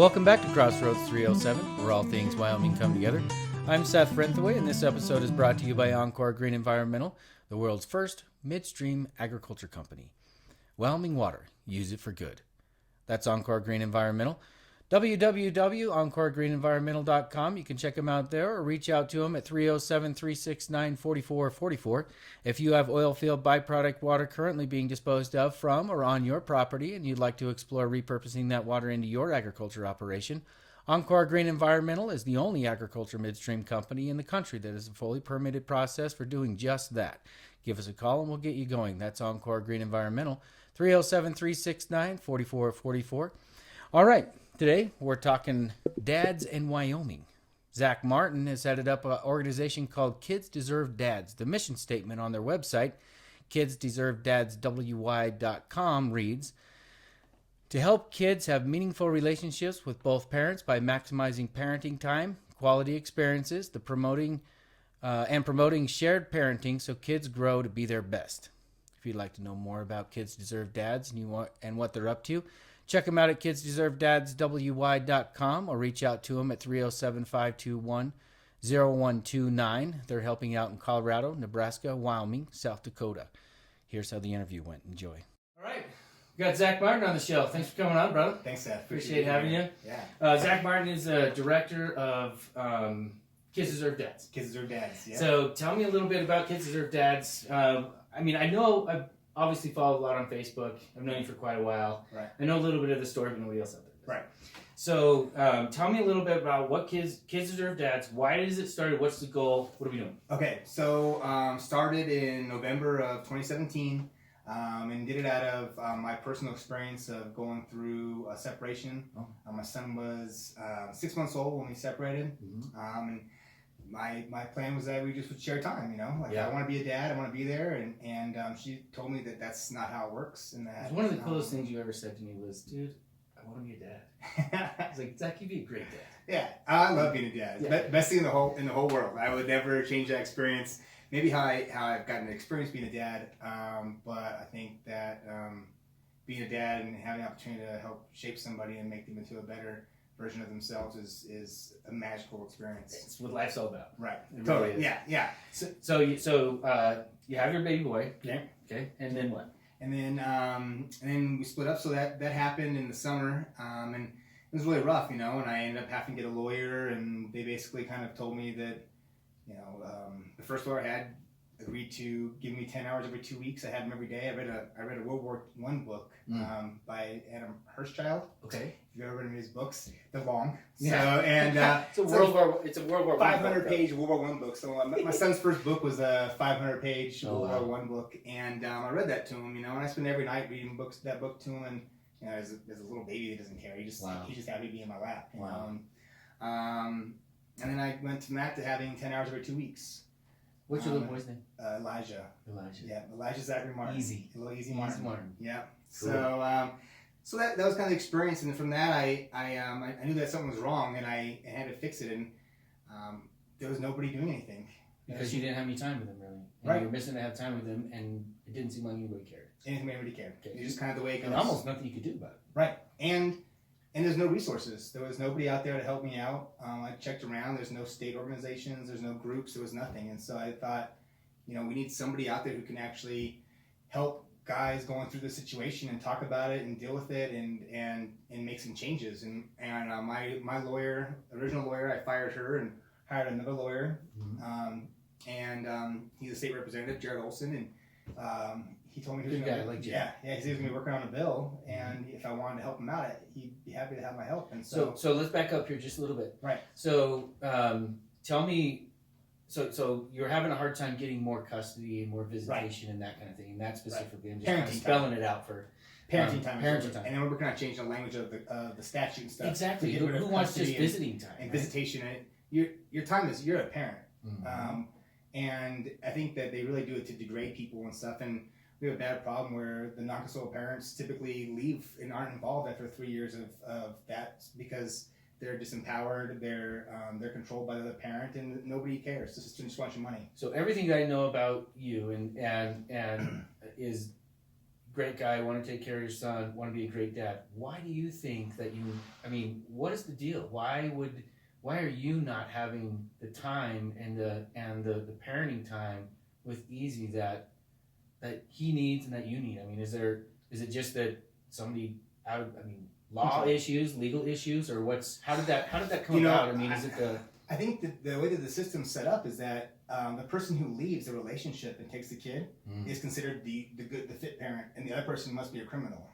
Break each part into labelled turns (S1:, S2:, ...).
S1: welcome back to Crossroads 307, where all things Wyoming come together. I'm Seth Renthaway, and this episode is brought to you by Encore Green Environmental, the world's first midstream agriculture company. Wyoming water, use it for good. That's Encore Green Environmental. www.encoregreenenvironmental.com. You can check them out there or reach out to them at 307-369-4444. If you have oil field byproduct water currently being disposed of from or on your property and you'd like to explore repurposing that water into your agriculture operation, Encore Green Environmental is the only agriculture midstream company in the country that has a fully permitted process for doing just that. Give us a call and we'll get you going. That's Encore Green Environmental, 307-369-4444. All right. Today, we're talking dads in Wyoming. Zac Martin has headed up an organization called Kids Deserve Dads. The mission statement on their website, kidsdeservedadswy.com, reads, to help kids have meaningful relationships with both parents by maximizing parenting time, quality experiences, promoting shared parenting so kids grow to be their best. If you'd like to know more about Kids Deserve Dads and what they're up to, check them out at kidsdeservedadswy.com or reach out to them at 307-521-0129. They're helping out in Colorado, Nebraska, Wyoming, South Dakota. Here's how the interview went. Enjoy. All right. We got Zac Martin on the show. Thanks for coming on, brother.
S2: Thanks, Seth.
S1: Appreciate having you.
S2: Yeah.
S1: Zac Martin is a director of Kids Deserve Dads.
S2: Kids Deserve Dads, yeah.
S1: So tell me a little bit about Kids Deserve Dads. I know I've obviously followed a lot on Facebook. I've known you for quite a while.
S2: Right.
S1: I know a little bit of the story, but nobody else out there does.
S2: Right.
S1: So tell me a little bit about what Kids Deserve Dads. Why does it start? What's the goal? What are we doing?
S2: Okay, so started in November of 2017 and did it out of my personal experience of going through a separation.
S1: Oh.
S2: My son was 6 months old when we separated.
S1: Mm-hmm.
S2: And my plan was that we just would share time,
S1: Yeah.
S2: I want to be a dad, I want to be there, and she told me that that's not how it works. And that
S1: One of the coolest things you ever said to me was, dude, I want to be a dad. I was like, Zac, you'd be a great dad.
S2: Yeah, I love being a dad.
S1: Yeah.
S2: Best thing in the whole world. I would never change that experience. Maybe how I've gotten to experience being a dad, but I think that being a dad and having the opportunity to help shape somebody and make them into a better version of themselves is a magical experience.
S1: It's what life's all about.
S2: Right.
S1: It
S2: Totally.
S1: really is.
S2: Yeah.
S1: So you have your baby boy.
S2: Yeah.
S1: Okay. And then what?
S2: And then we split up. So that happened in the summer, and it was really rough, And I ended up having to get a lawyer, and they basically kind of told me that, the first lawyer had agreed to give me 10 hours every 2 weeks. I had them every day. I read a World War I book by Adam Hirschchild.
S1: Okay.
S2: If you've ever read any of his books, they're long.
S1: Yeah.
S2: So, and
S1: it's a World War
S2: 500-page World War I book. So my son's first book was a 500-page
S1: Oh,
S2: World
S1: wow.
S2: War I book, and I read that to him. And I spent every night reading that book to him. And as a little baby, he doesn't care. He's just happy to be in my lap.
S1: Wow.
S2: And then I went from that to having 10 hours every 2 weeks.
S1: What's your little boy's name?
S2: Elijah.
S1: Elijah.
S2: Yeah, Elijah Zachary Martin.
S1: Easy.
S2: A little easy
S1: Martin.
S2: Martin. Yeah.
S1: Cool.
S2: So that was kind of the experience, and from that I knew that something was wrong, and I had to fix it, and there was nobody doing anything.
S1: Because you didn't have any time with him, really. And
S2: Right.
S1: you were missing to have time with him, and it didn't seem like anybody cared.
S2: Anybody cared.
S1: Okay.
S2: It's just kind of the way it goes.
S1: And almost nothing you could do about it.
S2: Right. And there's no resources. There was nobody out there to help me out. I checked around. There's no state organizations. There's no groups. There was nothing. And so I thought, we need somebody out there who can actually help guys going through this situation and talk about it and deal with it and make some changes. And my lawyer, original lawyer, I fired her and hired another lawyer.
S1: Mm-hmm.
S2: He's a state representative, Jared Olson, and he told me he was
S1: Good guy, like Jared.
S2: he was going to be working on a bill, and if I wanted to help him out, he'd be happy to have my help. And
S1: So let's back up here just a little bit.
S2: Right.
S1: So tell me, so you're having a hard time getting more custody and more visitation and that kind of thing, and that specifically, I'm just kind of spelling it out for
S2: parenting time.
S1: Parenting time.
S2: And then we're working on changing the language of the statute and stuff.
S1: Exactly.
S2: to get rid of
S1: Who wants just
S2: custody
S1: visiting time?
S2: and
S1: right?
S2: visitation? And your time is you're a parent.
S1: Mm-hmm.
S2: And I think that they really do it to degrade people and stuff. And we have a bad problem where the non-custodial parents typically leave and aren't involved after 3 years of that because they're disempowered, they're controlled by the other parent, and nobody cares. The system just wants your money.
S1: So everything I know about you and is great guy, want to take care of your son, want to be a great dad. Why do you think that you? I mean, what is the deal? Why are you not having the time and the parenting time with Easy that he needs and that you need? I mean, is it just that somebody law issues, legal issues, or how did that come about? I mean, is it the?
S2: I think that the way that the system's set up is that the person who leaves the relationship and takes the kid is considered the fit parent, and the other person must be a criminal.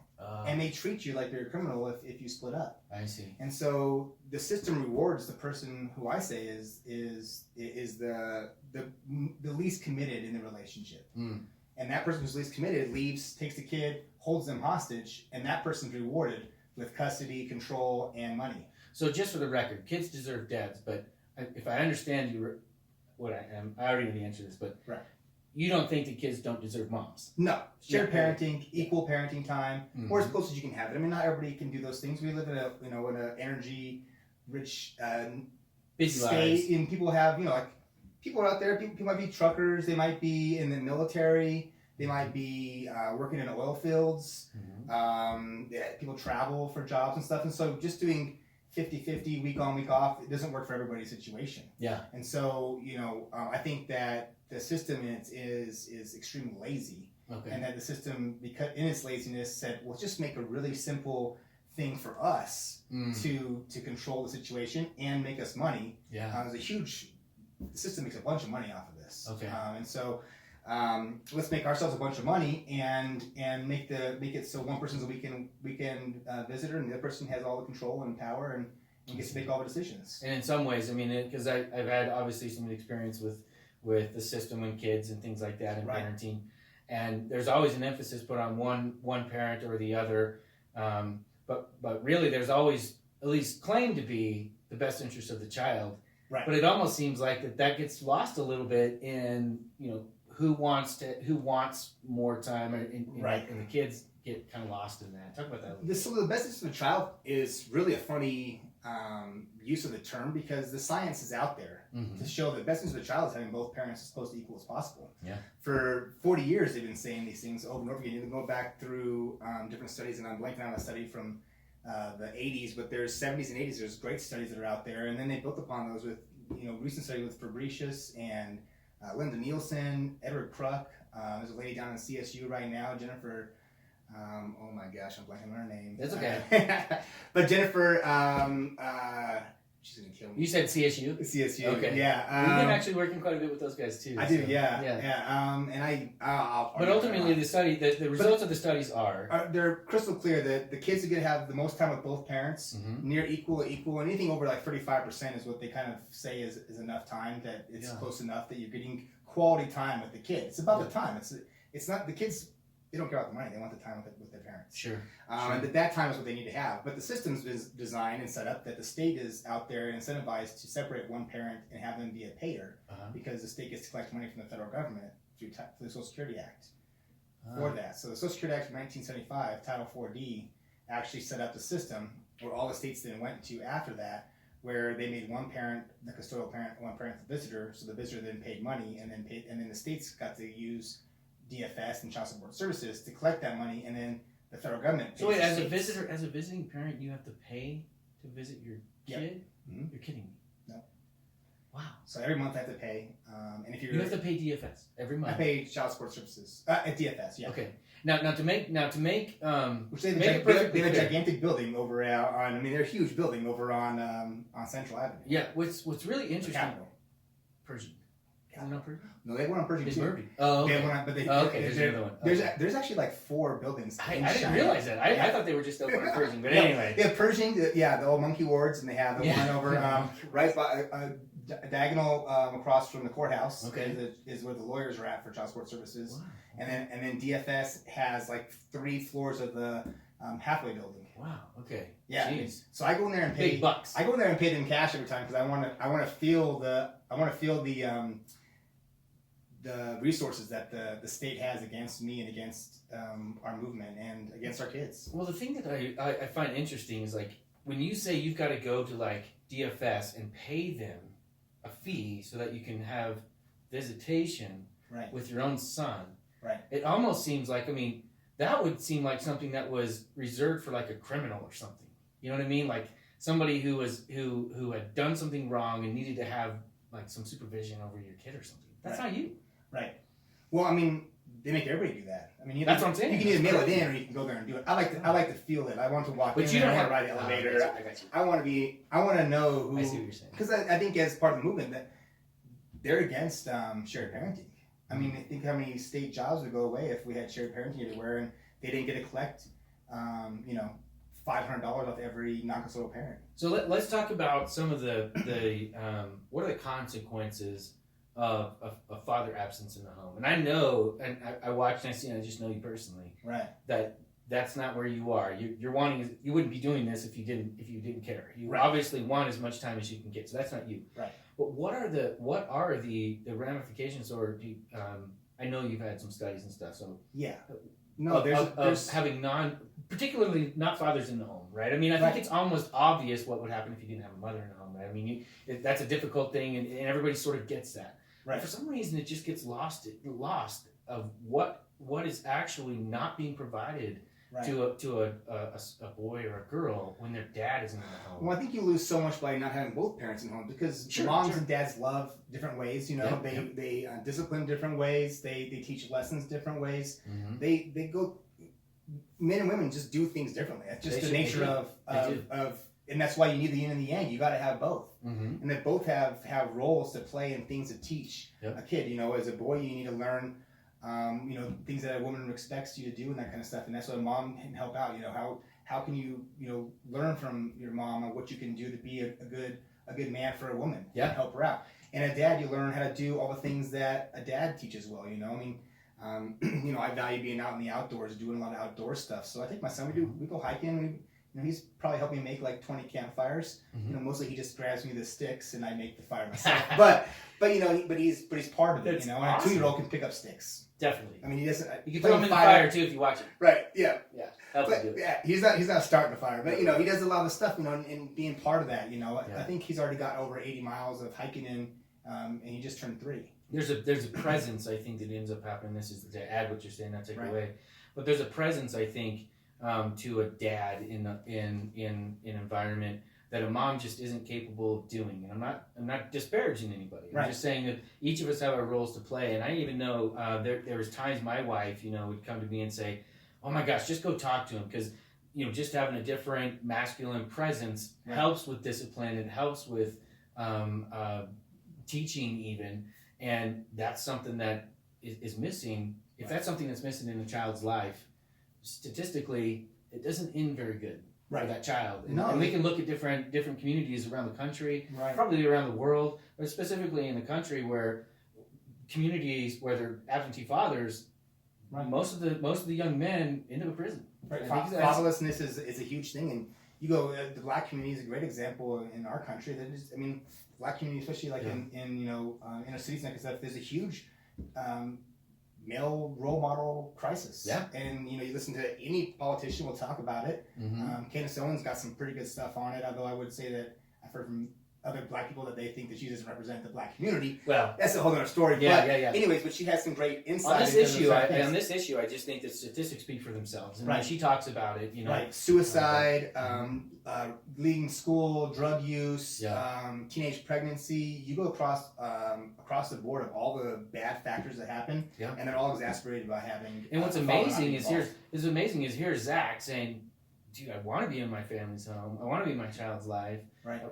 S2: And they treat you like you're a criminal if you split up.
S1: I see.
S2: And so the system rewards the person who I say is the least committed in the relationship. And that person who's least committed leaves, takes the kid, holds them hostage, and that person's rewarded with custody, control, and money.
S1: So just for the record, kids deserve dads, but if I understand you, I already know the answer to this, but
S2: right.
S1: You don't think that kids don't deserve moms?
S2: No. Shared parenting, equal parenting time, or as close as you can have it. I mean, not everybody can do those things. We live in an energy-rich
S1: busy
S2: state,
S1: lives.
S2: and people have, like people out there. People might be truckers. They might be in the military. They might be working in oil fields. People travel for jobs and stuff, and so just doing 50-50 week on, week off, it doesn't work for everybody's situation.
S1: Yeah.
S2: And so, I think that the system is extremely lazy.
S1: Okay.
S2: And that the system, because in its laziness, said, well, just make a really simple thing for us to control the situation and make us money.
S1: Yeah.
S2: The system makes a bunch of money off of this.
S1: Okay.
S2: And so let's make ourselves a bunch of money and make it so one person's a weekend visitor and the other person has all the control and power and gets to make all the decisions.
S1: And in some ways, I mean, because I've had obviously some experience with the system and kids and things like that and parenting, and there's always an emphasis put on one parent or the other, but really there's always at least claimed to be the best interest of the child.
S2: Right.
S1: But it almost seems like that gets lost a little bit in who wants more time, and the kids get kind of lost in that. Talk about that.
S2: So the best interest of the child is really a funny use of the term, because the science is out there to show that the best interest of the child is having both parents as close to equal as possible. Yeah. For 40 years, they've been saying these things over and over again. You can go back through different studies, and I'm blanking on a study from the 80s, but there's 70s and 80s. There's great studies that are out there, and then they built upon those with recent study with Fabricius and Linda Nielsen, Edward Kruk. There's a lady down in CSU right now, Jennifer. Oh my gosh, I'm blanking on her name.
S1: That's okay.
S2: But Jennifer, she's gonna kill me.
S1: You said CSU?
S2: CSU.
S1: Okay.
S2: Yeah.
S1: We've been actually working quite a bit with those guys too.
S2: I do. Yeah. And
S1: but ultimately, the results of the studies are
S2: they're crystal clear that the kids are gonna have the most time with both parents, near equal. Anything over like 35% is what they kind of say is enough time. That it's close enough that you're getting quality time with the kid. It's about the time. It's not the kids. They don't care about the money. They want the time with their parents.
S1: Sure.
S2: And that time is what they need to have. But the system's designed and set up that the state is out there incentivized to separate one parent and have them be a payer, because the state gets to collect money from the federal government through the Social Security Act for that. So the Social Security Act of 1975, Title 4D, actually set up the system where all the states then went to after that, where they made one parent the custodial parent, one parent the visitor. So the visitor then paid money, and then the states got to use DFS and child support services to collect that money, and then the federal government.
S1: So wait, as a visiting parent, you have to pay to visit your kid? Yep. You're kidding me?
S2: No.
S1: Wow.
S2: So every month I have to pay, and if
S1: you have to pay DFS every month.
S2: I pay child support services at DFS. Yeah.
S1: Okay. Now to make
S2: which they have a gigantic building over on. I mean, they're a huge building over on Central Avenue.
S1: Yeah. What's really interesting. Persian.
S2: No, they went on Pershing too.
S1: Burby. Oh, okay. There's another one.
S2: There's actually like 4 buildings.
S1: I didn't realize that. I thought they were just over on Pershing, but anyway.
S2: They have Pershing, the old monkey wards, and they have the one over right by diagonal across from the courthouse. Okay. Is where the lawyers are at for child support services. Wow. And then DFS has like 3 floors of the halfway building.
S1: Wow. Okay.
S2: Yeah.
S1: Jeez.
S2: So I go in there and pay
S1: big bucks.
S2: I go in there and pay them cash every time, because I want to feel the resources that the state has against me and against our movement and against our kids.
S1: Well, the thing that I find interesting is, like, when you say you've got to go to like DFS and pay them a fee so that you can have visitation with your own son.
S2: Right.
S1: It almost seems like, I mean, that would seem like something that was reserved for like a criminal or something. You know what I mean? Like somebody who had done something wrong and needed to have like some supervision over your kid or something. That's not you.
S2: Right. Well, I mean, they make everybody do that. I mean,
S1: that's what I'm saying.
S2: You can either mail it in or you can go there and do it. I like to feel it. I want to walk in. I want to ride the elevator.
S1: I got you.
S2: I want to know who.
S1: I see what you're saying.
S2: Because I think as part of the movement that they're against shared parenting. I mean, I think how many state jobs would go away if we had shared parenting everywhere and they didn't get to collect, $500 off every non-custodial parent.
S1: So let's talk about some of the what are the consequences of a father absence in the home. And I know, and I watched and I just know you personally,
S2: right?
S1: That's not where you are. You're wanting. You wouldn't be doing this if you didn't care. You
S2: right.
S1: obviously want as much time as you can get. So that's not you.
S2: Right.
S1: But what are the ramifications? Or I know you've had some studies and stuff. So
S2: yeah. No, there's
S1: having particularly not fathers in the home, right? I mean, I think it's almost obvious what would happen if you didn't have a mother in the home, right? I mean, that's a difficult thing, and everybody sort of gets that.
S2: Right.
S1: But for some reason, it just gets lost of what is actually not being provided to a boy or a girl when their dad isn't in the home.
S2: Well, I think you lose so much by not having both parents in the home because moms and dads love different ways. You know, they discipline different ways. They teach lessons different ways. Mm-hmm. They go. Men and women just do things differently. That's just the nature of and that's why you need the yin and the yang. You got to have both, mm-hmm. and they both have roles to play and things to teach a kid. You know, as a boy, you need to learn, things that a woman expects you to do and that kind of stuff. And that's why a mom can help out. You know, how can you learn from your mom on what you can do to be a good man for a woman and help her out. And a dad, you learn how to do all the things that a dad teaches well. You know, I mean. I value being out in the outdoors, doing a lot of outdoor stuff. So I take my son. We go hiking. He's probably helping me make like 20 campfires. Mm-hmm. Mostly he just grabs me the sticks and I make the fire myself. but he's part of it.
S1: That's
S2: and
S1: awesome.
S2: a 2-year-old can pick up sticks.
S1: Definitely.
S2: I mean, he doesn't.
S1: You can throw him in the fire too if you watch it.
S2: Right. Yeah.
S1: Yeah. Help him do it.
S2: Yeah. He's not starting the fire, but he does a lot of stuff. And being part of that. I think he's already got over 80 miles of hiking in, and he just turned 3. There's
S1: a presence, I think, that ends up happening. This is to add what you're saying, not take away. But there's a presence, I think, to a dad in an environment that a mom just isn't capable of doing. And I'm not disparaging anybody. I'm just saying that each of us have our roles to play. And I even know there was times my wife, would come to me and say, "Oh my gosh, just go talk to him," because just having a different masculine presence helps with discipline. It helps with teaching even. And that's something that is missing. If that's something that's missing in a child's life, statistically, it doesn't end very good for that child. And we can look at different communities around the country, probably around the world, but specifically in the country where communities where they're absentee fathers, most of the young men end up in prison.
S2: Right. Fatherlessness is a huge thing, and you go. The black community is a great example in our country. That is, black community, especially like in inner cities and stuff, there's a huge male role model crisis. Yeah. And you listen to any politician will talk about it. Mm-hmm. Candace Owens got some pretty good stuff on it, although I would say that I've heard from other black people that they think that she doesn't represent the black community. Well, that's a whole other story.
S1: Yeah.
S2: Anyways, but she has some great insight
S1: on this issue. On this issue, I just think that statistics speak for themselves. And when she talks about it,
S2: suicide, leaving school, drug use, teenage pregnancy. You go across the board of all the bad factors that happen, and they're all exacerbated by having. And what's amazing
S1: is here's Zac saying, "Dude, I want to be in my family's home. I want to be in my child's life."
S2: Right.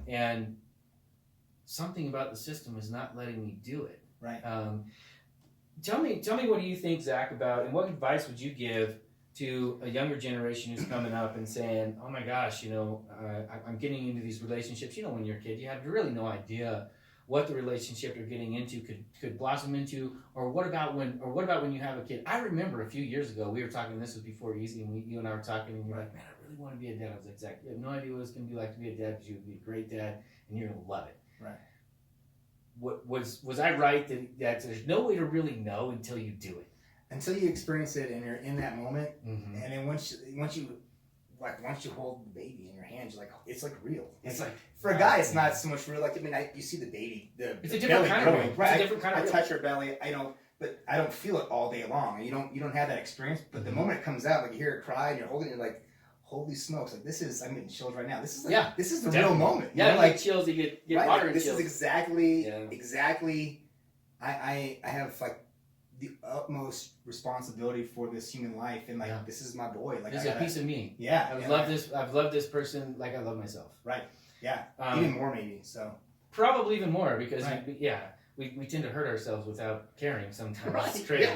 S1: And something about the system is not letting me do it.
S2: Right.
S1: Tell me what do you think, Zac, about, and what advice would you give to a younger generation who's coming up and saying, "Oh my gosh, I'm getting into these relationships." When you're a kid, you have really no idea what the relationship you're getting into could blossom into, or what about when you have a kid? I remember a few years ago we were talking. This was before Easy, and you and I were talking, and you're like, "Man, I really want to be a dad." I was like, "Zac, you have no idea what it's going to be like to be a dad, because you would be a great dad, and you're going to love it."
S2: Right.
S1: What was I right that there's no way to really know until you do it?
S2: Until you experience it and you're in that moment, mm-hmm. and then once you hold the baby in your hands, you're like, it's like real. It's like, for a guy, it's not so much real. Like, you see the baby,
S1: it's a different kind of real.
S2: Right.
S1: It's a different kind of
S2: I
S1: real.
S2: touch her belly. but I don't feel it all day long. And you don't have that experience. But the moment it comes out, like you hear it cry and you're holding it, you're like, holy smokes! Like I'm getting chills right now. This is this is the real moment.
S3: Yeah, like chills. You get
S2: right,
S3: water
S2: like,
S3: and chills.
S2: This is exactly. I have like the utmost responsibility for this human life, and like this is my boy. Like
S1: this is a piece of me.
S2: Yeah,
S1: I've loved this person like I love myself.
S2: Right. Yeah. Even more maybe. So
S1: probably even more because we tend to hurt ourselves without caring sometimes.
S2: Right.
S1: It's crazy.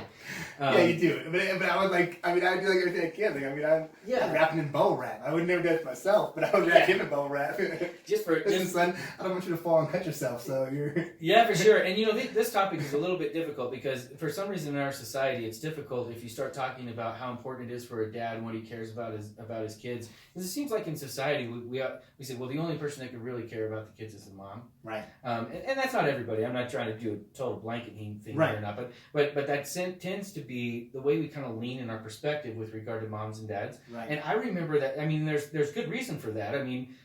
S2: Yeah, you do. But I would like. I do like everything I can. Like, I'm wrapping in bubble wrap. I would never do it myself, but I would wrap him in bubble wrap. Listen, son, I don't want you to fall and cut yourself. So you're.
S1: Yeah, for sure. And this topic is a little bit difficult because for some reason in our society it's difficult if you start talking about how important it is for a dad and what he cares about his kids. Because it seems like in society we say, well, the only person that can really care about the kids is the mom.
S2: Right.
S1: And that's not everybody. I'm not trying to do a total blanketing thing here or not, but that tends to be the way we kind of lean in our perspective with regard to moms and dads.
S2: Right.
S1: And I remember that. I mean, there's good reason for that. I mean,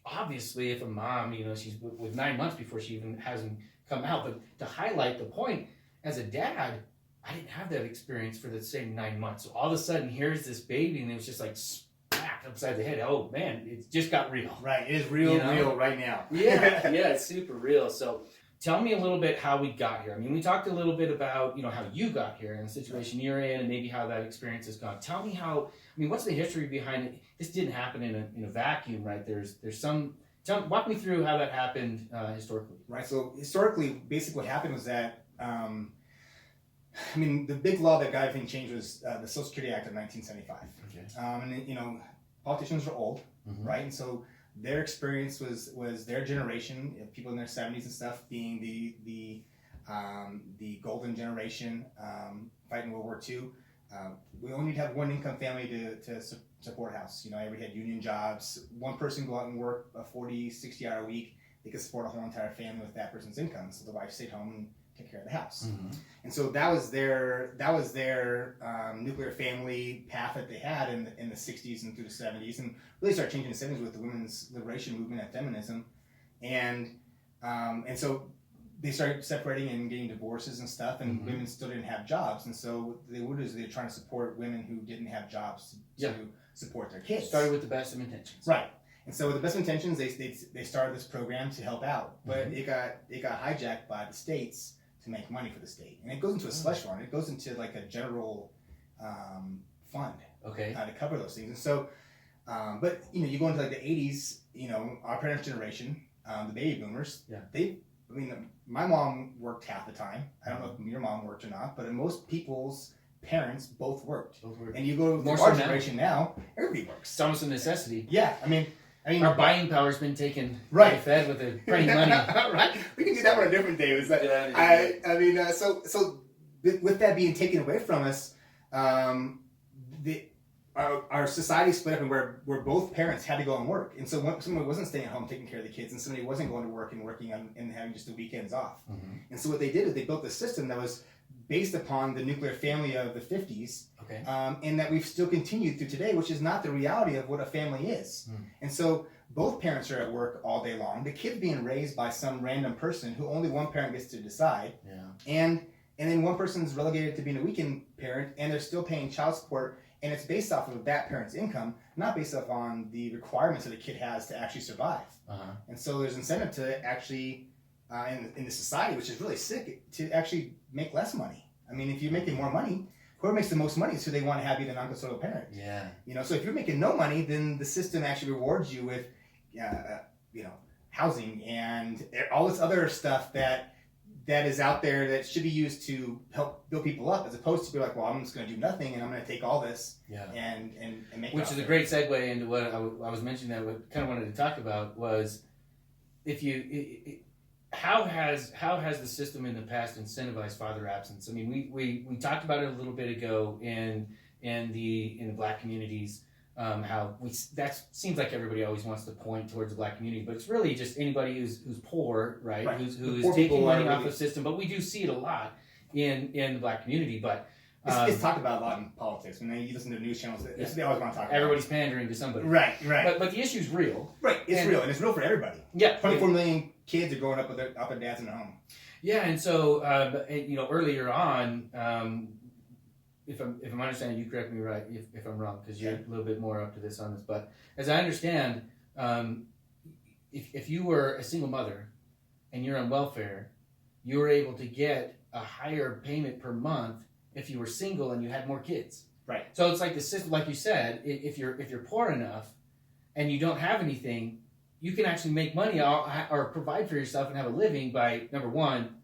S1: obviously, if a mom, she's with 9 months before she even hasn't come out, but to highlight the point, as a dad, I didn't have that experience for the same 9 months. So all of a sudden, here's this baby, and it was just like smacked upside the head. Oh man, it just got real.
S2: Right. It is real right now.
S1: Yeah, it's super real. So. Tell me a little bit how we got here. I mean, we talked a little bit about, how you got here and the situation you're in and maybe how that experience has gone. Tell me what's the history behind it? This didn't happen in a vacuum, right? Walk me through how that happened historically.
S2: Right. So historically, basically what happened was that, the big law that got everything changed was the Social Security Act of 1975. Okay. And politicians were old, right? And so their experience was their generation, people in their 70s and stuff, being the golden generation, fighting World War II. We only need to have one income family to support a house. Everybody had union jobs. One person go out and work a 40, 60-hour week. They could support a whole entire family with that person's income. So the wife stayed home and took care of the house. Mm-hmm. And so that was their nuclear family path that they had in the 60s and through the 70s, and really started changing in the 70s with the women's liberation movement and feminism, and so they started separating and getting divorces and stuff, and women still didn't have jobs, and so they were trying to support women who didn't have jobs to support their kids.
S1: Started with the best of intentions,
S2: right? And so with the best of intentions, they started this program to help out, but it got hijacked by the states to make money for the state, and it goes into a slush fund. It goes into like a general fund, to cover those things. And so, but you go into like the 80s. Our parents' generation, the baby boomers. Yeah. My mom worked half the time. I don't know if your mom worked or not, but most people's parents both worked. And you go to our generation now, everybody works.
S1: It's almost a necessity.
S2: Yeah, I mean,
S1: our buying power's been taken by the Fed with the printing money.
S2: Right, we can do that on a different day. So with that being taken away from us, our society split up, and where both parents had to go and work, and so somebody wasn't staying at home taking care of the kids, and somebody wasn't going to work and working and having just the weekends off. Mm-hmm. And so what they did is they built a system that was based upon the nuclear family of the 50s, and that we've still continued through today, which is not the reality of what a family is. Mm. And so both parents are at work all day long. The kid's being raised by some random person who only one parent gets to decide. Yeah. And then one person's relegated to being a weekend parent, and they're still paying child support, and it's based off of that parent's income, not based off on the requirements that the kid has to actually survive. Uh-huh. And so there's incentive to actually, in the society, which is really sick, to actually make less money. I mean, if you're making more money, whoever makes the most money is who they want to have be the non-custodial parent. Yeah. So if you're making no money, then the system actually rewards you with, housing and all this other stuff that is out there that should be used to help build people up, as opposed to be like, well, I'm just going to do nothing and I'm going to take all this and make it.
S1: Which is a great segue into what I was mentioning that what kind of wanted to talk about was how has the system in the past incentivized father absence? I mean, we talked about it a little bit ago in the Black communities. That seems like everybody always wants to point towards the Black community, but it's really just anybody who's poor, right? Who's taking money off the system. But we do see it a lot in the Black community. But
S2: it's talked about a lot in politics. When you listen to news channels, they always want to talk about
S1: everybody's pandering to somebody.
S2: Right.
S1: But the issue's real.
S2: Right, it's real, and it's real for everybody.
S1: Yeah.
S2: 24 million kids are growing up with their dad's in the home.
S1: Yeah, and so earlier on, if I'm understanding, you correct me right if I'm wrong, because you're a little bit more up to this on this. But as I understand, if you were a single mother and you're on welfare, you were able to get a higher payment per month if you were single and you had more kids.
S2: Right.
S1: So it's like the system, like you said, if you're poor enough and you don't have anything, you can actually make money or provide for yourself and have a living by, number one,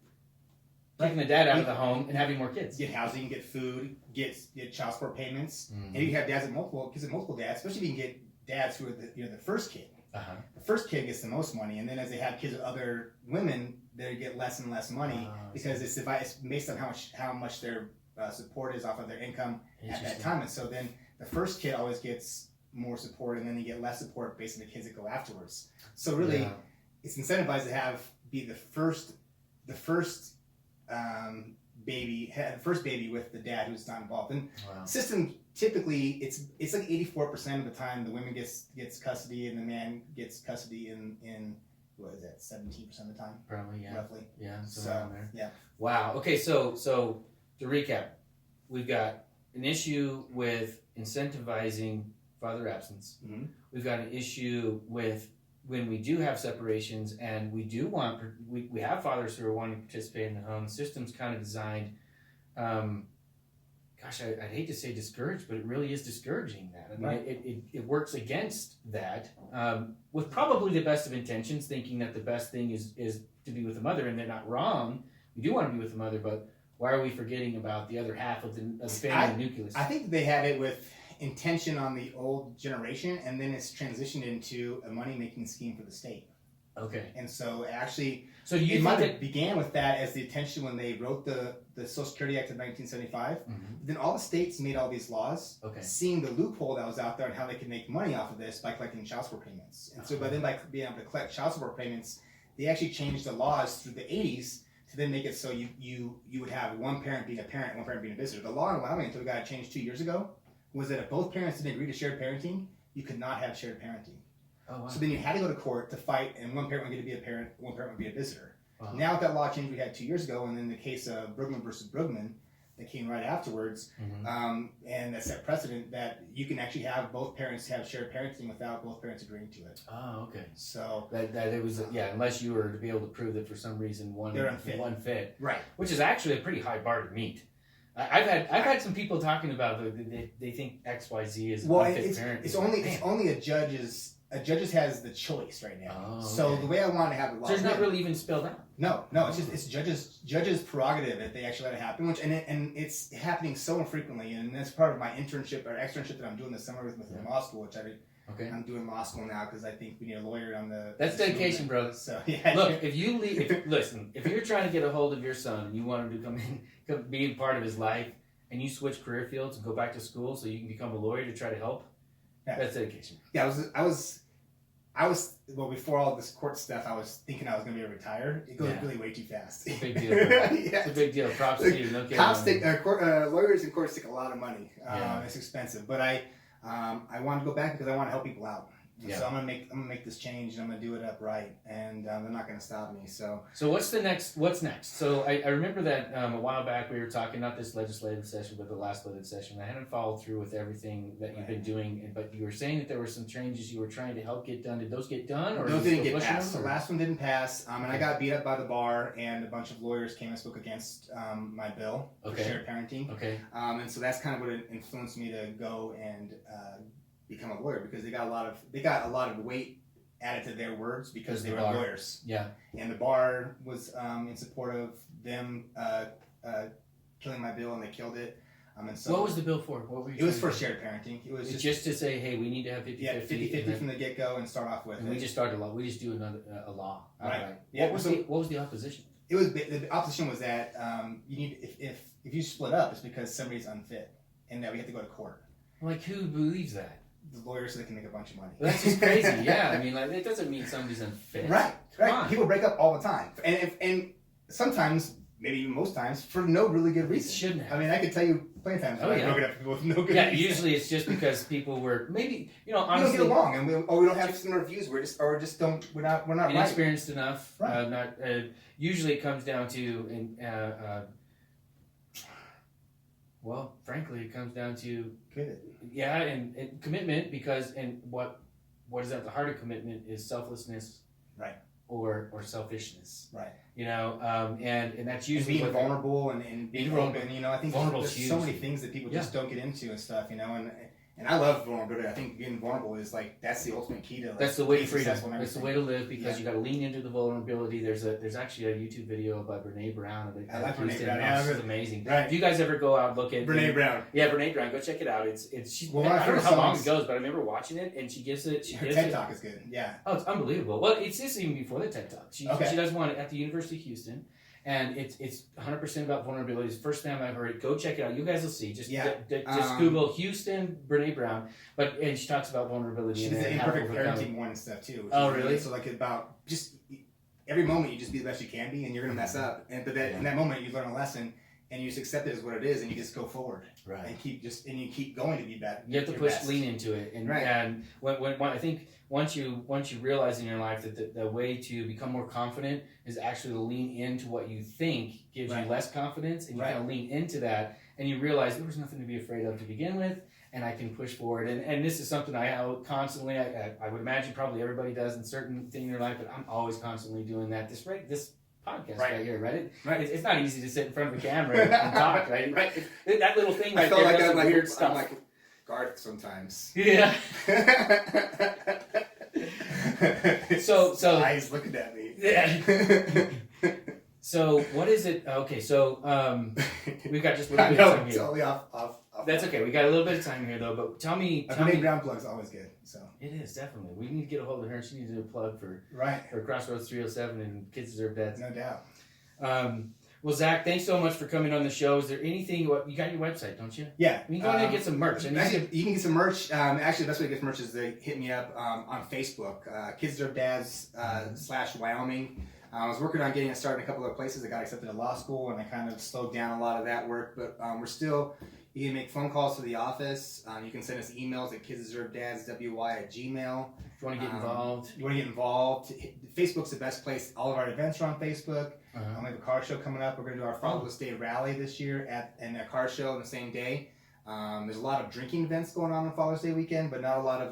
S1: taking the dad out of the home and having more kids.
S2: Get housing, get food, get child support payments, and you have dads at multiple dads, especially if you can get dads who are the first kid.
S1: Uh-huh.
S2: The first kid gets the most money, and then as they have kids with other women, they get less and less money because it's based on how much their support is off of their income at that time. And so then the first kid always gets more support, and then you get less support based on the kids that go afterwards. So really, it's incentivized to be the first baby with the dad who's not involved. And system typically it's like 84% of the time the woman gets custody and the man gets custody in what is that, 17% of the time?
S1: Probably, yeah.
S2: Roughly.
S1: Yeah.
S2: So
S1: there.
S2: yeah.
S1: Wow. Okay, so to recap, we've got an issue with incentivizing father absence.
S2: Mm-hmm.
S1: We've got an issue with when we do have separations and we have fathers who are wanting to participate in the home. The system's kind of designed, I'd hate to say discouraged, but it really is discouraging that. I mean, it works against that with probably the best of intentions, thinking that the best thing is to be with the mother, and they're not wrong. We do want to be with the mother, but why are we forgetting about the other half of the family nucleus? I
S2: think they had it with intention on the old generation, and then it's transitioned into a money-making scheme for the state.
S1: Okay.
S2: And so actually,
S1: do you
S2: it might have began with that as the intention when they wrote the Social Security Act of 1975. Mm-hmm. Then all the states made all these laws, seeing the loophole that was out there and how they could make money off of this by collecting child support payments. And so, by being able to collect child support payments, they actually changed the laws through the 80s to then make it so you would have one parent being a parent and one parent being a visitor. The law in Wyoming, until we got it changed 2 years ago, was that if both parents didn't agree to shared parenting, you could not have shared parenting. Oh, wow. So then you had to go to court to fight, and one parent would get to be a parent, one parent would be a visitor. Wow. Now with that law change we had 2 years ago, and then the case of Brugman versus Brugman that came right afterwards, and that set precedent that you can actually have both parents have shared parenting without both parents agreeing to it.
S1: Oh, okay.
S2: So
S1: that it was unless you were to be able to prove that for some reason one fit,
S2: right? Which
S1: is actually a pretty high bar to meet. I've had some people talking about they think XYZ is unfit parenting.
S2: It's only a judge's. A judges has the choice right now. So the way I want to have the law,
S1: so it's not really even spelled out.
S2: No, it's judges' prerogative if they actually let it happen. And it's happening so infrequently. And that's part of my internship or externship that I'm doing this summer with law school, which I'm doing law school now because I think we need a lawyer on the.
S1: That's dedication, bro.
S2: So yeah.
S1: Look, if you leave, listen, if you're trying to get a hold of your son and you want him to come be a part of his life, and you switch career fields and go back to school so you can become a lawyer to try to help. Yeah. That's dedication.
S2: Yeah, I was before all this court stuff, I was thinking I was going to be retired. It goes really way too fast.
S1: It's a big deal. It's a big deal. Props to you. No kidding.
S2: Lawyers in courts take a lot of money. It's expensive, but I wanted to go back because I want to help people out. So I'm gonna make this change, and I'm gonna do it upright, and they're not gonna stop me. So
S1: what's next? So I remember that a while back we were talking, not this legislative session, but the last legislative session. I hadn't followed through with everything that you've been doing, but you were saying that there were some changes you were trying to help get done. Did those get done, or
S2: those didn't get passed? The last one didn't pass, and I got beat up by the bar, and a bunch of lawyers came and spoke against my bill for shared parenting. And so that's kind of what influenced me to go and become a lawyer, because they got a lot of weight added to their words because they were lawyers.
S1: Yeah.
S2: And the bar was in support of them killing my bill, and they killed it. And so
S1: what was the bill for?
S2: It was for shared parenting. It was
S1: just to say, hey, we need to have 50-50.
S2: Yeah, 50-50 from the get-go and start off with.
S1: And we just started a law. We just do a law.
S2: Right.
S1: Yeah. What was the opposition?
S2: The opposition was that you need if you split up, it's because somebody's unfit, and that we have to go to court.
S1: Like, who believes that?
S2: The lawyers, so they can make a bunch of money.
S1: Well, that's just crazy. Yeah, I mean, like, it doesn't mean somebody's unfit.
S2: Right. People break up all the time, and sometimes maybe even most times, for no really good reason.
S1: It shouldn't have.
S2: I mean, I could tell you plenty of times when I've broken up with people with no good reason.
S1: Usually it's just because people were maybe, honestly,
S2: we don't get along, and we don't have similar views. We're not
S1: inexperienced enough.
S2: Right.
S1: Usually it comes down to, frankly, it comes down to and commitment, because what is at the heart of commitment is selflessness,
S2: right,
S1: or selfishness,
S2: right.
S1: And that's usually
S2: being vulnerable and being open. I think there's so many things that people just don't get into and stuff. And I love vulnerability. I think being vulnerable is that's the ultimate key to
S1: that's the way to freedom. It's the way to live, because you got to lean into the vulnerability. There's actually a YouTube video by Brene Brown.
S2: I like Brene Brown.
S1: It's amazing.
S2: Right.
S1: If you guys ever go out, look at
S2: Brene Brown.
S1: Yeah, Brene Brown. Go check it out. It's I don't know how long it goes, but I remember watching it, and she gives it.
S2: Her TED Talk is good. Yeah.
S1: Oh, it's unbelievable. Well, it's just even before the TED Talk. She does one at the University of Houston. And it's 100% about vulnerability. It's the first time I've heard it. Go check it out. You guys will see. Just Google Houston Brene Brown. And she talks about vulnerability.
S2: She does the imperfect parenting one and stuff too.
S1: Oh, really?
S2: So about just every moment you just be the best you can be, and you're gonna mess up. But in that moment you learn a lesson, and you just accept it as what it is, and you just go forward.
S1: Right.
S2: And you keep going to be better.
S1: You have to lean into it. And when I think once you realize in your life that the way to become more confident is actually to lean into what you think gives you less confidence, and you kind of lean into that, and you realize there was nothing to be afraid of to begin with, and I can push forward. And this is something I constantly, I would imagine probably everybody does in certain thing in their life, but I'm always constantly doing that. This podcast right here, right? It's not easy to sit in front of a camera and talk, right? That little thing right there. I feel like I'm like
S2: Garth sometimes.
S1: Yeah. so
S2: eyes looking at me.
S1: Yeah. So what is it? Okay, so we've got just a little bit of time here.
S2: Totally off.
S1: That's okay. We got a little bit of time here though. But tell me.
S2: Brene Brown plug's always good. So
S1: it is definitely. We need to get a hold of her. She needs to do a plug for Crossroads 307 and Kids Deserve Dads.
S2: No doubt.
S1: Well, Zach, thanks so much for coming on the show. Is there anything you got your website, don't you?
S2: Yeah.
S1: You can go ahead and get some merch.
S2: Actually, you can get some merch. Actually, the best way to get merch is to hit me up on Facebook, Kids Deserve Dads /Wyoming. I was working on getting it started in a couple of places. I got accepted to law school, and I kind of slowed down a lot of that work. But we're still. You can make phone calls to the office. You can send us emails at kidsdeservedadswy@gmail.
S1: If you want to get involved.
S2: Facebook's the best place. All of our events are on Facebook. We have a car show coming up. We're going to do our Fatherless Day rally this year and a car show on the same day. There's a lot of drinking events going on Father's Day weekend, but not a lot of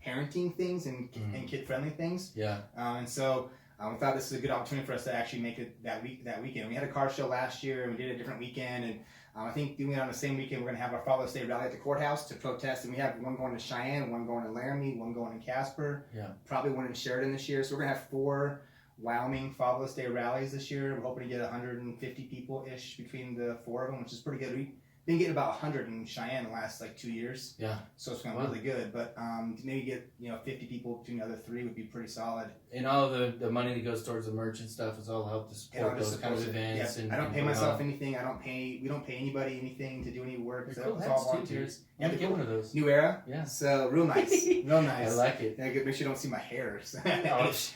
S2: parenting things and kid-friendly things.
S1: Yeah.
S2: And so we thought this is a good opportunity for us to actually make it that weekend. We had a car show last year, and we did a different weekend, and I think doing it on the same weekend, we're going to have our Father's Day rally at the courthouse to protest, and we have one going to Cheyenne, one going to Laramie, one going in Casper, probably one in Sheridan this year. So we're going to have 4 Wyoming Fatherless Day rallies this year. We're hoping to get 150 people-ish between the 4 of them, which is pretty good. We've been getting about 100 in Cheyenne the last 2 years.
S1: Yeah.
S2: So it's going really good. But to maybe get 50 people between the other 3 would be pretty solid.
S1: And all of the money that goes towards the merch and stuff is all help to support those kind of events.
S2: Yeah. I don't pay myself anything. We don't pay anybody anything to do any work.
S1: It's all volunteers. Yeah, get one of those.
S2: New era.
S1: Yeah.
S2: So real nice. Real nice.
S1: I like it.
S2: Yeah, make sure you don't see my hair.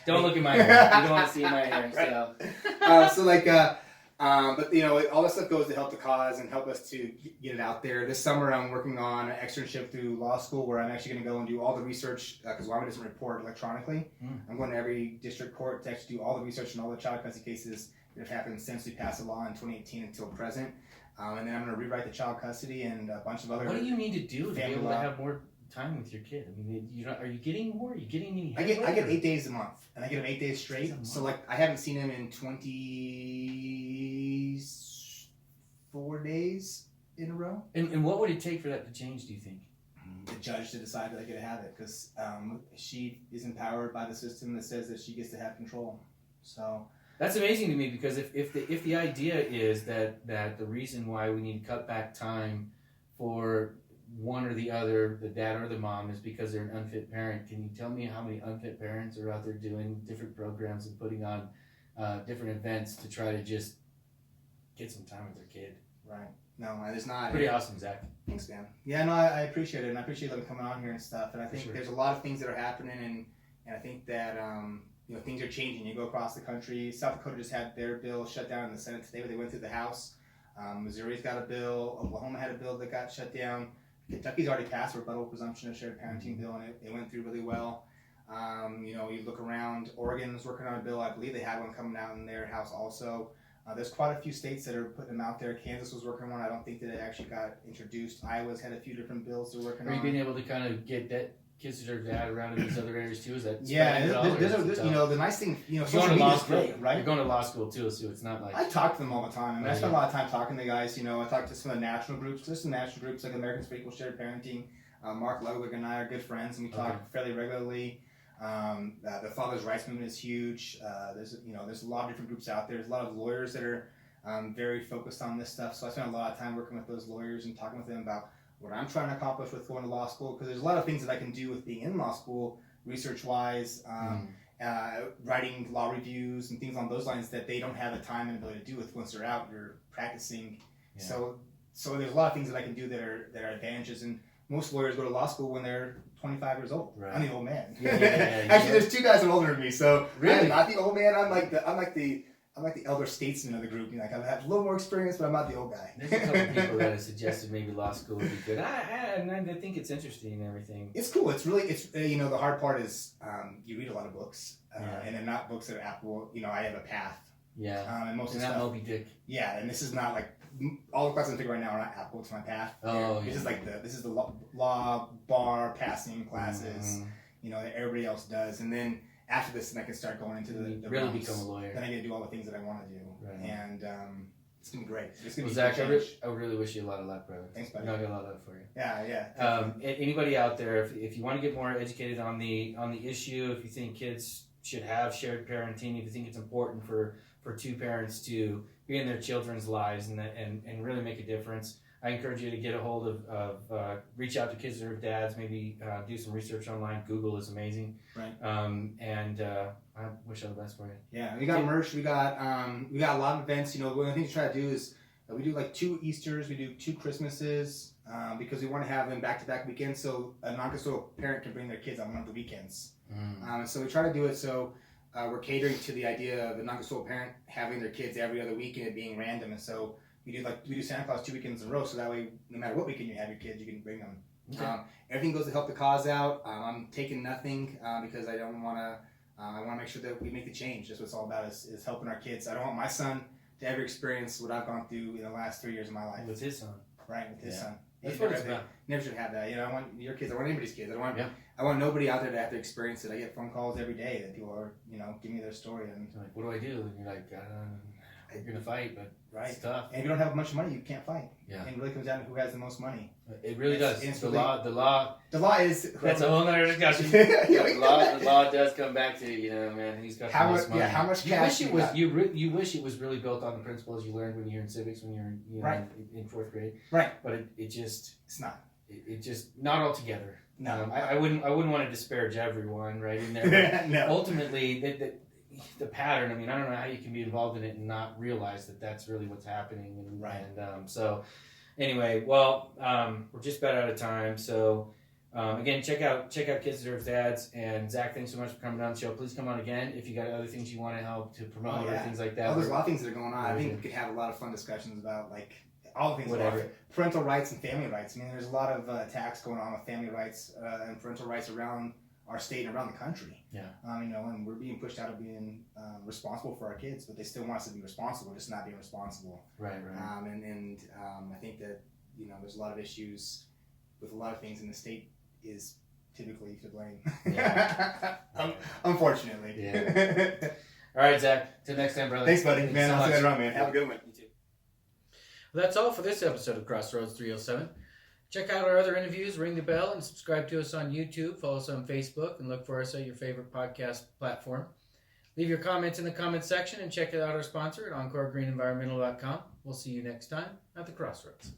S1: Don't look at my hair. You don't want to see my hair. So.
S2: But all this stuff goes to help the cause and help us to get it out there. This summer, I'm working on an externship through law school where I'm actually going to go and do all the research because Wyoming doesn't report electronically. I'm going to every district court to actually do all the research on all the child custody cases that have happened since we passed the law in 2018 until present. And then I'm going to rewrite the child custody and a bunch of other.
S1: What do you need to do to be able to have more time with your kid? I mean, are you getting more? Are you getting any?
S2: I get 8 days a month, and I get him 8 days straight. So I haven't seen him in 24 days in a row.
S1: And what would it take for that to change? Do you think?
S2: The judge to decide that I get to have it because she is empowered by the system that says that she gets to have control. So.
S1: That's amazing to me because if the idea is that the reason why we need to cut back time for one or the other, the dad or the mom, is because they're an unfit parent. Can you tell me how many unfit parents are out there doing different programs and putting on different events to try to just get some time with their kid?
S2: Right. No, it's not.
S1: Pretty awesome, Zach.
S2: Thanks, man. Yeah, no, I appreciate it, and I appreciate them coming on here and stuff. And I think there's a lot of things that are happening, and I think that things are changing. You go across the country. South Dakota just had their bill shut down in the Senate today, but they went through the House. Missouri's got a bill. Oklahoma had a bill that got shut down. Kentucky's already passed a rebuttal presumption of shared parenting bill, and it went through really well. You look around. Oregon's working on a bill. I believe they have one coming out in their House also. There's quite a few states that are putting them out there. Kansas was working on one. I don't think that it actually got introduced. Iowa's had a few different bills they're working on.
S1: Are you being able to kind of get that kids that are dad around in these other areas too? Is that
S2: the nice thing,
S1: you're
S2: social
S1: going to
S2: media
S1: law
S2: is
S1: school,
S2: great, right?
S1: You're going to law school too, so it's not like
S2: I talk to them all the time. I mean, I spend a lot of time talking to guys. I talk to some of the national groups. There's some national groups like Americans for Equal Shared Parenting. Mark Ludwig and I are good friends, and we talk fairly regularly. The Father's Rights Movement is huge. There's a lot of different groups out there. There's a lot of lawyers that are very focused on this stuff. So I spend a lot of time working with those lawyers and talking with them about what I'm trying to accomplish with going to law school, because there's a lot of things that I can do with being in law school, research-wise, writing law reviews and things on those lines that they don't have the time and ability to do with once they're out. You're practicing. Yeah. So there's a lot of things that I can do that are advantages. And most lawyers go to law school when they're 25 years old. Right. I'm the old man. Actually, there's two guys that are older than me. So really, I'm not the old man. I'm like the elder statesman of the group. I have a little more experience, but I'm not the old guy.
S1: There's a couple people that have suggested maybe law school would be good. And I think it's interesting and everything.
S2: It's cool. The hard part is you read a lot of books, and they're not books that are applicable. I have a path.
S1: Yeah.
S2: And most
S1: of
S2: the stuff.
S1: Moby Dick.
S2: Yeah, and this is not like all the classes I'm taking right now are not applicable to my path.
S1: Oh,
S2: This is the law bar passing classes. That everybody else does, and then after this, then I can start going into the
S1: really
S2: realms.
S1: become a lawyer.
S2: Then I get to do all the things that I want to do, and it's gonna be great. It's gonna be
S1: Zach, I really wish you a lot of luck, brother.
S2: Thanks, buddy.
S1: I got a lot of love for you.
S2: Yeah.
S1: Anybody out there, if you want to get more educated on the issue, if you think kids should have shared parenting, if you think it's important for two parents to be in their children's lives and really make a difference, I encourage you to get a hold of reach out to Kids Deserve Dads, maybe do some research online. Google is amazing.
S2: Right.
S1: I wish all the best for you.
S2: Yeah, we got merch. We got a lot of events. One of the things we try to do is we do like 2 Easters, we do 2 Christmases, because we want to have them back-to-back weekends, so a non-custodial parent can bring their kids on one of the weekends. So we try to do it so we're catering to the idea of a non-custodial parent having their kids every other week and it being random, and so we do Santa Claus 2 weekends in a row, so that way no matter what weekend you have your kids, you can bring them. Okay. Everything goes to help the cause out. I'm taking nothing because I don't want to. I want to make sure that we make the change. That's what it's all about, is helping our kids. I don't want my son to ever experience what I've gone through in the last 3 years of my life.
S1: With his son.
S2: Right, with his son.
S1: That's what it's about.
S2: Never should have that. I want your kids. I want anybody's kids. I want nobody out there to have to experience it. I get phone calls every day that people are, give me their story. And
S1: like, what do I do? And you're like, you're going to fight, but it's tough.
S2: And if you don't have much money, you can't fight.
S1: Yeah.
S2: And it really comes down to who has the most money.
S1: It really does. The law
S2: is...
S1: That's a whole other discussion. The law does come back to, man, he's got the most money.
S2: Yeah, how much cash
S1: you wish it was really built on the principles you learned when you were in civics, when you were in 4th grade.
S2: Right.
S1: But it just...
S2: It's not.
S1: It just... Not altogether.
S2: No.
S1: I wouldn't want to disparage everyone right in there.
S2: No.
S1: Ultimately, the pattern, I don't know how you can be involved in it and not realize that that's really what's happening. And so anyway, well, we're just about out of time. So again, check out Kids Deserve Dads. And Zach, thanks so much for coming on the show. Please come on again if you got other things you want to help to promote or things like that.
S2: There's a lot of things that are going on. I think we could have a lot of fun discussions about all the things about parental rights and family rights. There's a lot of attacks going on with family rights and parental rights around our state and around the country.
S1: Yeah.
S2: And we're being pushed out of being responsible for our kids, but they still want us to be responsible, just not being responsible.
S1: Right.
S2: And I think that there's a lot of issues with a lot of things, and the state is typically to blame. Yeah. Unfortunately.
S1: Yeah. All right, Zach. Till next time, brother.
S2: Thanks, buddy. Man, I'll see you around, man. Have a good one.
S1: You too. Well, that's all for this episode of Crossroads 307. Check out our other interviews, ring the bell, and subscribe to us on YouTube. Follow us on Facebook, and look for us at your favorite podcast platform. Leave your comments in the comments section, and check out our sponsor at EncoreGreenEnvironmental.com. We'll see you next time at the Crossroads.